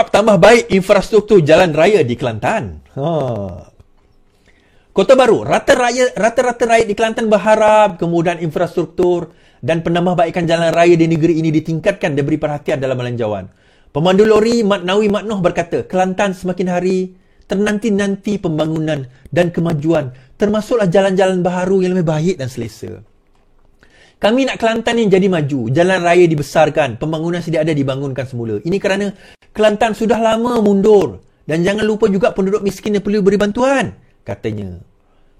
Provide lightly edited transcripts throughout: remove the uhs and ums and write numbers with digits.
Suap tambah baik infrastruktur jalan raya di Kelantan. Kota Baru, rata-rata rakyat di Kelantan berharap kemudahan infrastruktur dan penambahbaikan jalan raya di negeri ini ditingkatkan dan beri perhatian dalam melanjauan. Pemandu lori Matnawi Matnoh berkata, Kelantan semakin hari ternanti-nanti pembangunan dan kemajuan, termasuklah jalan-jalan baharu yang lebih baik dan selesa. Kami nak Kelantan yang jadi maju, jalan raya dibesarkan, pembangunan sedia ada dibangunkan semula. Ini kerana Kelantan sudah lama mundur dan jangan lupa juga penduduk miskin yang perlu beri bantuan, katanya.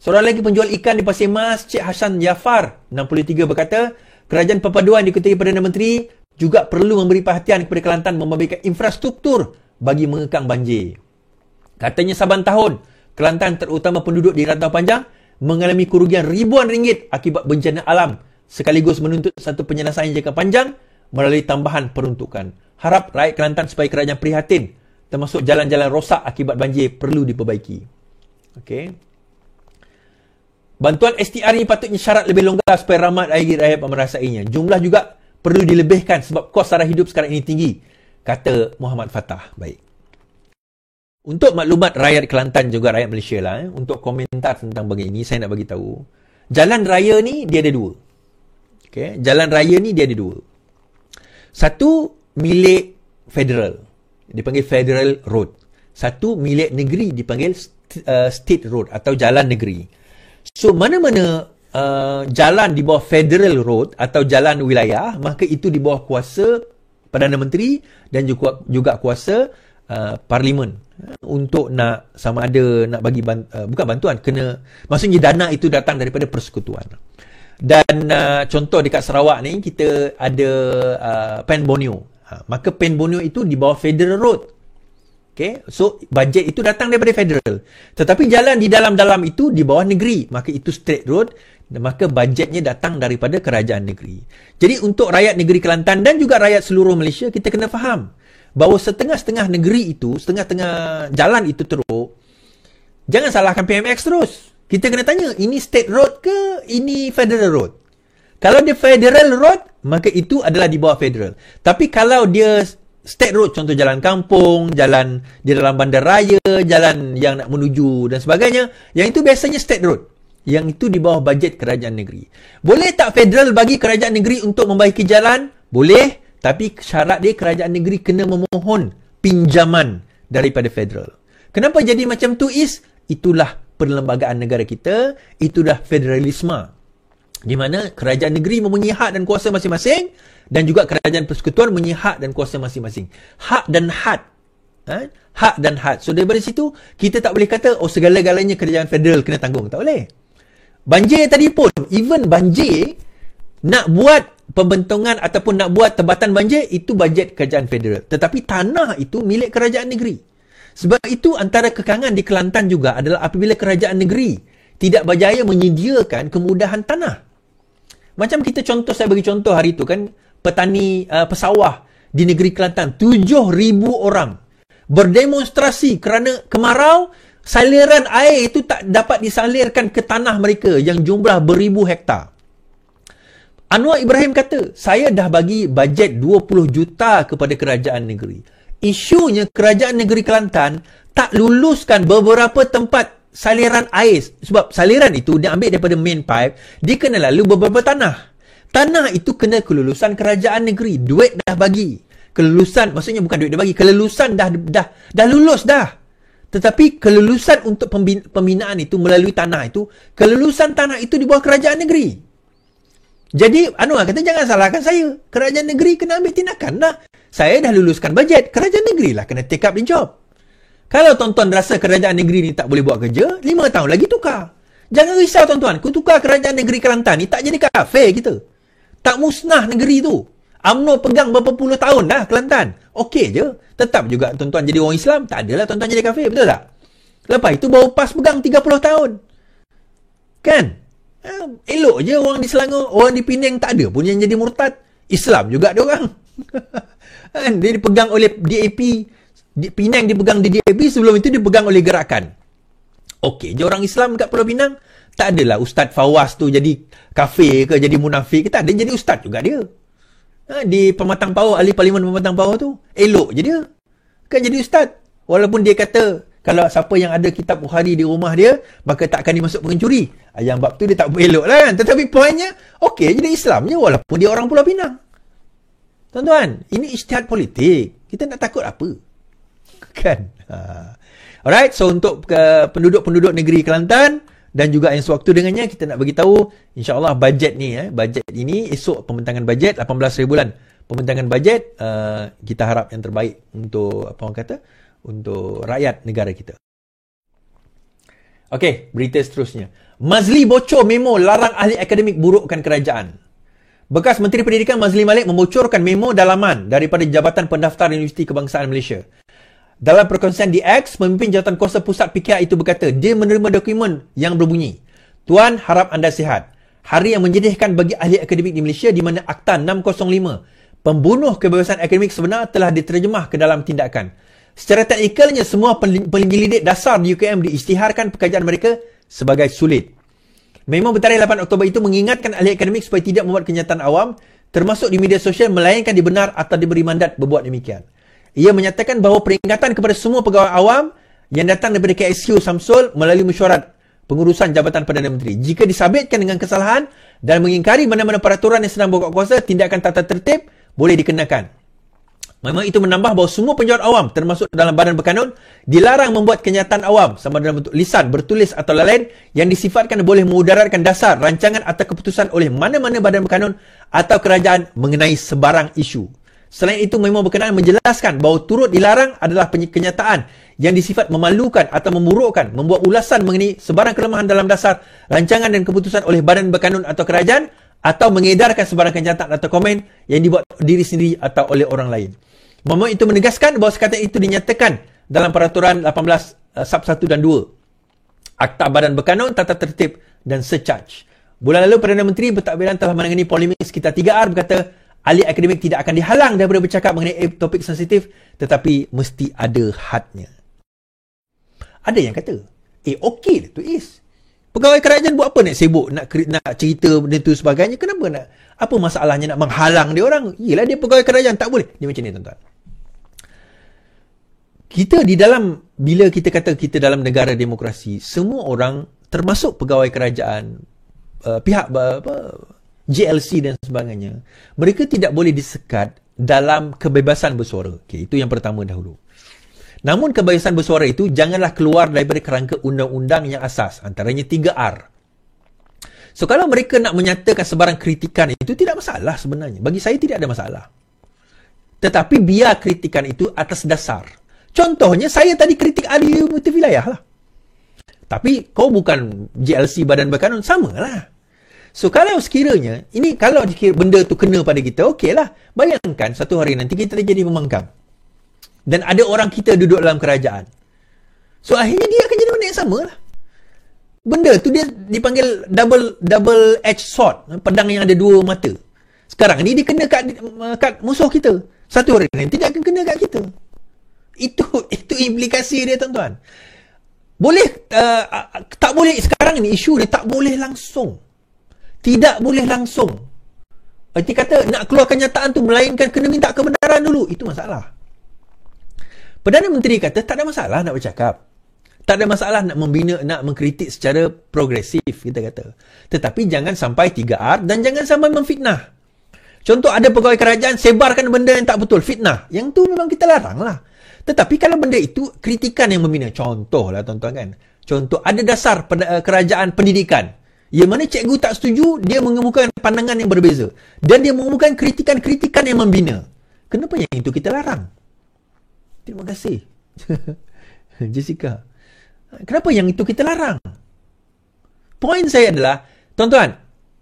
Seorang lagi penjual ikan di Pasir Mas, Cik Hassan Jafar, 63 berkata, Kerajaan Perpaduan diketuai Perdana Menteri juga perlu memberi perhatian kepada Kelantan memberikan infrastruktur bagi mengekang banjir. Katanya saban tahun, Kelantan terutama penduduk di Rantau Panjang mengalami kerugian ribuan ringgit akibat bencana alam, sekaligus menuntut satu penyelesaian jangka panjang melalui tambahan peruntukan. Harap rakyat Kelantan supaya kerajaan prihatin, termasuk jalan-jalan rosak akibat banjir perlu diperbaiki. Okey. Bantuan STR ini patutnya syarat lebih longgar supaya ramai rakyat merasainya. Jumlah juga perlu dilebihkan sebab kos sara hidup sekarang ini tinggi, kata Muhammad Fatah. Baik. Untuk maklumat rakyat Kelantan juga rakyat Malaysia lah, untuk komentar tentang bagi ini, saya nak bagi tahu. Jalan raya ni dia ada dua. Okay. Jalan raya ni dia ada dua. Satu milik federal, dipanggil Federal Road. Satu milik negeri, dipanggil State Road atau jalan negeri. So, mana-mana jalan di bawah Federal Road atau jalan wilayah, maka itu di bawah kuasa Perdana Menteri dan juga kuasa Parlimen untuk nak sama ada nak bagi bukan bantuan, kena, maksudnya dana itu datang daripada persekutuan. Dan contoh dekat Sarawak ni kita ada Pen Borneo. Maka Pen Borneo itu di bawah Federal Road. Okay, so bajet itu datang daripada federal. Tetapi jalan di dalam-dalam itu di bawah negeri, maka itu State Road, maka bajetnya datang daripada kerajaan negeri. Jadi untuk rakyat negeri Kelantan dan juga rakyat seluruh Malaysia, kita kena faham bahawa setengah-setengah negeri itu, setengah-setengah jalan itu teruk, jangan salahkan PMX terus. Kita kena tanya, ini State Road ke ini Federal Road? Kalau dia Federal Road, maka itu adalah di bawah federal. Tapi kalau dia State Road, contoh jalan kampung, jalan di dalam bandar raya, jalan yang nak menuju dan sebagainya, yang itu biasanya State Road. Yang itu di bawah bajet kerajaan negeri. Boleh tak federal bagi kerajaan negeri untuk membaiki jalan? Boleh, tapi syarat dia kerajaan negeri kena memohon pinjaman daripada federal. Kenapa jadi macam tu itulah perlembagaan negara kita, itulah federalisme. Di mana kerajaan negeri mempunyai hak dan kuasa masing-masing dan juga kerajaan persekutuan mempunyai hak dan kuasa masing-masing. Hak dan had. Hak dan had. So daripada situ, kita tak boleh kata, segala-galanya kerajaan federal kena tanggung. Tak boleh. Banjir tadi pun, even banjir, nak buat pembentungan ataupun nak buat tebatan banjir, itu bajet kerajaan federal. Tetapi tanah itu milik kerajaan negeri. Sebab itu antara kekangan di Kelantan juga adalah apabila kerajaan negeri tidak berjaya menyediakan kemudahan tanah. Macam kita contoh, saya bagi contoh hari itu kan, petani pesawah di negeri Kelantan, 7,000 orang berdemonstrasi kerana kemarau, saliran air itu tak dapat disalirkan ke tanah mereka yang jumlah beribu hektar. Anwar Ibrahim kata, saya dah bagi bajet 20 juta kepada kerajaan negeri. Isunya kerajaan negeri Kelantan tak luluskan beberapa tempat saliran air. Sebab saliran itu dia ambil daripada main pipe, dia kena lalu beberapa tanah. Tanah itu kena kelulusan kerajaan negeri. Duit dah bagi. Kelulusan, maksudnya bukan duit dah bagi, kelulusan dah lulus dah. Tetapi kelulusan untuk pembinaan itu melalui tanah itu, kelulusan tanah itu di bawah kerajaan negeri. Jadi, Anwar kata, jangan salahkan saya. Kerajaan negeri kena ambil tindakan lah. Saya dah luluskan bajet. Kerajaan negeri lah kena take up the job. Kalau tuan-tuan rasa kerajaan negeri ni tak boleh buat kerja, 5 tahun lagi tukar. Jangan risau tuan-tuan. Ku tukar kerajaan negeri Kelantan ni tak jadi kafe kita. Tak musnah negeri tu. UMNO pegang berapa puluh tahun dah Kelantan. Okey je. Tetap juga tuan-tuan jadi orang Islam. Tak adalah tuan-tuan jadi kafe. Betul tak? Lepas itu baru PAS pegang 30 tahun. Kan? Elok je orang di Selangor, orang di Penang tak ada pun yang jadi murtad. Islam juga dia orang. Dia dipegang oleh DAP. Penang dipegang di DAP, sebelum itu dipegang oleh gerakan. Okey je orang Islam kat Pulau Pinang. Tak adalah Ustaz Fawaz tu jadi kafir ke, jadi munafik ke. Tak ada, jadi ustaz juga dia. Di Pematang Pauh, ahli parlimen Pematang Pauh tu elok je dia. Kan jadi ustaz. Walaupun dia kata, kalau siapa yang ada kitab Bukhari di rumah dia, maka tak akan dimasuk pencuri. Yang bab tu dia tak elok lah kan. Tetapi poinnya, okey jadi Islam je walaupun dia orang Pulau Pinang. Tuan-tuan, ini ijtihad politik. Kita nak takut apa? Kan? Alright, so untuk penduduk-penduduk negeri Kelantan dan juga yang sewaktu dengannya, kita nak bagi tahu insya-Allah bajet ni, bajet ini esok pembentangan bajet 18 bulan. Pembentangan bajet kita harap yang terbaik untuk apa orang kata? Untuk rakyat negara kita. Okey, berita seterusnya. Mazli bocor memo larang ahli akademik burukkan kerajaan. Bekas Menteri Pendidikan Mazli Malik membocorkan memo dalaman daripada Jabatan Pendaftar Universiti Kebangsaan Malaysia. Dalam perkongsian di X, pemimpin Jawatan Kuasa Pusat PKR itu berkata, dia menerima dokumen yang berbunyi, Tuan harap anda sihat. Hari yang menjadikan bagi ahli akademik di Malaysia di mana Akta 605, pembunuh kebebasan akademik sebenar telah diterjemah ke dalam tindakan. Secara teknikalnya, semua penyelidik dasar di UKM diisytiharkan pekerjaan mereka sebagai sulit. Memo bertarikh 8 Oktober itu mengingatkan ahli akademik supaya tidak membuat kenyataan awam, termasuk di media sosial, melainkan dibenar atau diberi mandat berbuat demikian. Ia menyatakan bahawa peringatan kepada semua pegawai awam yang datang daripada KSQ Samsul melalui mesyuarat pengurusan Jabatan Perdana Menteri. Jika disabitkan dengan kesalahan dan mengingkari mana-mana peraturan yang sedang berkuat kuasa, tindakan tata tertib boleh dikenakan. Memang itu menambah bahawa semua penjawat awam termasuk dalam badan berkanun dilarang membuat kenyataan awam sama dalam bentuk lisan, bertulis atau lain yang disifatkan boleh memudaratkan dasar, rancangan atau keputusan oleh mana-mana badan berkanun atau kerajaan mengenai sebarang isu. Selain itu, memo berkenaan menjelaskan bahawa turut dilarang adalah kenyataan yang disifat memalukan atau memburukkan, membuat ulasan mengenai sebarang kelemahan dalam dasar, rancangan dan keputusan oleh badan berkanun atau kerajaan, atau mengedarkan sebarang kenyataan atau komen yang dibuat diri sendiri atau oleh orang lain. Memo itu menegaskan bahawa sekatan itu dinyatakan dalam Peraturan 18 Sub 1 dan 2 Akta Badan Berkanun, Tata Tertib dan Secharge. Bulan lalu, Perdana Menteri Pentadbiran telah menangani polemik sekitar 3R berkata, ahli akademik tidak akan dihalang daripada bercakap mengenai topik sensitif, tetapi mesti ada hadnya. Ada yang kata, okey tu Is. Pegawai kerajaan buat apa nak sibuk, nak cerita benda tu sebagainya? Kenapa nak, apa masalahnya nak menghalang dia orang? Yelah, dia pegawai kerajaan, tak boleh. Dia macam ni, tuan-tuan. Kita di dalam, bila kita kata kita dalam negara demokrasi, semua orang, termasuk pegawai kerajaan, pihak JLC dan sebagainya, mereka tidak boleh disekat dalam kebebasan bersuara. Okay, itu yang pertama dahulu. Namun kebebasan bersuara itu janganlah keluar daripada kerangka undang-undang yang asas, antaranya 3R. So kalau mereka nak menyatakan sebarang kritikan itu tidak masalah sebenarnya. Bagi saya tidak ada masalah. Tetapi biar kritikan itu atas dasar. Contohnya saya tadi kritik ahli multiwilayah lah. Tapi kau bukan JLC Badan Berkanun, samalah. So kalau sekiranya, ini kalau benda tu kena pada kita, okey lah. Bayangkan satu hari nanti kita jadi pembangkang. Dan ada orang kita duduk dalam kerajaan. So akhirnya dia akan jadi benda yang sama lah. Benda tu dia dipanggil double edged sword. Pedang yang ada dua mata. Sekarang ni dia kena kat musuh kita. Satu hari nanti dia akan kena kat kita. Itu implikasi dia, tuan-tuan. Boleh, tak boleh sekarang ni isu dia tak boleh langsung. Tidak boleh langsung. Erti kata nak keluarkan nyataan tu melainkan kena minta kebenaran dulu. Itu masalah. Perdana Menteri kata tak ada masalah nak bercakap. Tak ada masalah nak membina, nak mengkritik secara progresif, kita kata. Tetapi jangan sampai 3R dan jangan sampai memfitnah. Contoh, ada pegawai kerajaan sebarkan benda yang tak betul, fitnah. Yang tu memang kita larang lah. Tetapi kalau benda itu kritikan yang membina, contoh lah tuan-tuan kan. Contoh, ada dasar kerajaan pendidikan. Yang mana cikgu tak setuju, dia mengemukakan pandangan yang berbeza. Dan dia mengemukakan kritikan-kritikan yang membina. Kenapa yang itu kita larang? Terima kasih. Jessica. Kenapa yang itu kita larang? Poin saya adalah, tuan-tuan,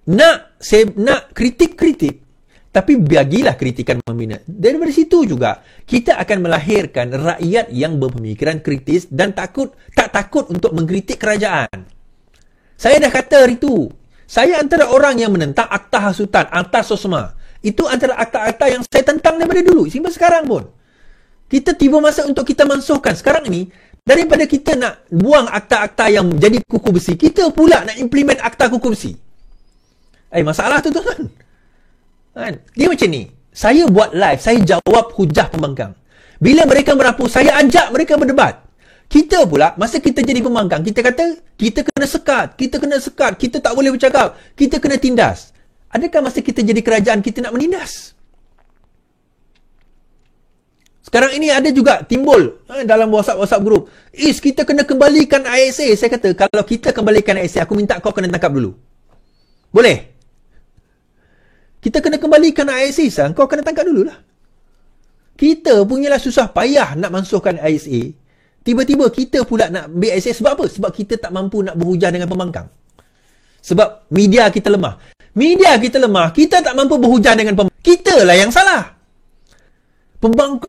nak kritik-kritik, tapi bagilah kritikan membina. Daripada situ juga, kita akan melahirkan rakyat yang berpemikiran kritis dan tak takut untuk mengkritik kerajaan. Saya dah kata hari tu, saya antara orang yang menentang Akta Hasutan, Akta Sosma. Itu antara akta-akta yang saya tentang daripada dulu, sampai sekarang pun. Kita tiba masa untuk kita mansuhkan. Sekarang ni, daripada kita nak buang akta-akta yang jadi kuku besi, kita pula nak implement akta kuku besi. Masalah tu, tuan-tuan. Dia macam ni. Saya buat live, saya jawab hujah pembangkang. Bila mereka merapu, saya ajak mereka berdebat. Kita pula, masa kita jadi pembangkang, kita kata, kita kena sekat, kita tak boleh bercakap, kita kena tindas. Adakah masa kita jadi kerajaan, kita nak menindas? Sekarang ini ada juga timbul dalam WhatsApp group. Kita kena kembalikan ISA. Saya kata, kalau kita kembalikan ISA, aku minta kau kena tangkap dulu. Boleh? Kita kena kembalikan ISA, kau kena tangkap dululah. Kita punyalah susah payah nak mansuhkan ISA. Tiba-tiba kita pula nak ambil ISA. Sebab apa? Sebab kita tak mampu nak berhujah dengan pembangkang. Sebab media kita lemah. Media kita lemah. Kita tak mampu berhujah dengan pembangkang. Kita lah yang salah. Pembangkang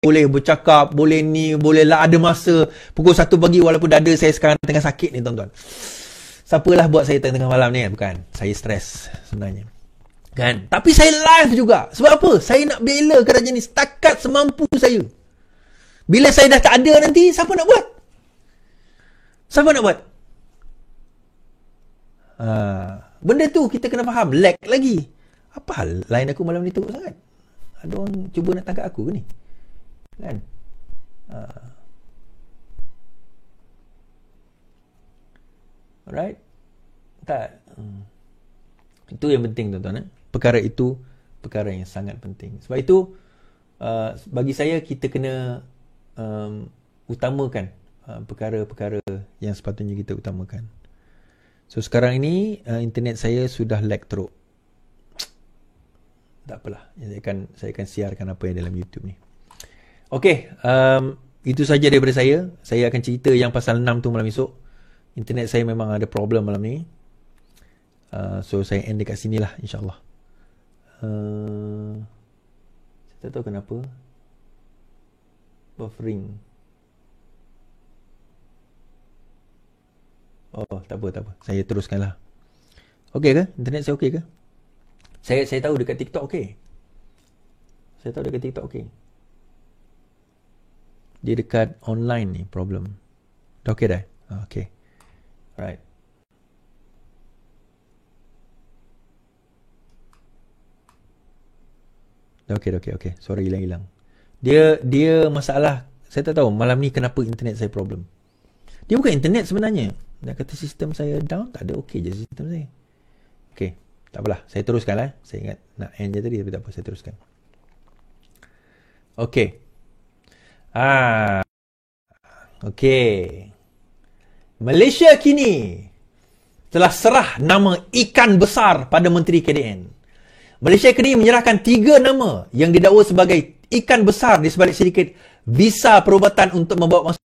boleh bercakap, boleh ni, boleh lah ada masa pukul 1 pagi walaupun dada saya sekarang tengah sakit ni tuan-tuan. Siapalah buat saya tengah malam ni kan? Bukan. Saya stres sebenarnya. Kan? Tapi saya live juga. Sebab apa? Saya nak bela kerajaan ni setakat semampu saya. Bila saya dah tak ada nanti, siapa nak buat? Siapa nak buat? Benda tu kita kena faham. Lag lagi. Apa hal line aku malam ni teruk sangat? Ada orang cuba nak tangkap aku ke ni? Kan? Alright? Tak. Itu yang penting tuan-tuan. Perkara itu perkara yang sangat penting. Sebab itu bagi saya kita kena utamakan perkara-perkara yang sepatutnya kita utamakan. So sekarang ini internet saya sudah lag teruk. Tak apalah. Saya akan siarkan apa yang dalam YouTube ni. Okey, itu saja daripada saya. Saya akan cerita yang pasal 6 tu malam esok. Internet saya memang ada problem malam ni. So saya end dekat sini lah, insyaAllah. Saya tak tahu kenapa buffering. Oh, tak apa. Saya teruskan lah. Okey ke? Internet saya okey ke? Saya tahu dekat TikTok okey. Dia dekat online ni problem. Dah okey dah? Okey. Right. Okey. Sorry hilang. Dia masalah. Saya tak tahu malam ni kenapa internet saya problem. Dia bukan internet sebenarnya. Nak kata sistem saya down, tak ada, okey je sistem saya. Okey, tak apalah. Saya teruskan lah. Saya ingat nak end je tadi, tapi tak apa, saya teruskan. Okey. Okey. Malaysia kini telah serah nama ikan besar pada Menteri KDN. Malaysia kini menyerahkan 3 nama yang didakwa sebagai ikan besar di sebalik syarikat visa perubatan untuk membawa masuk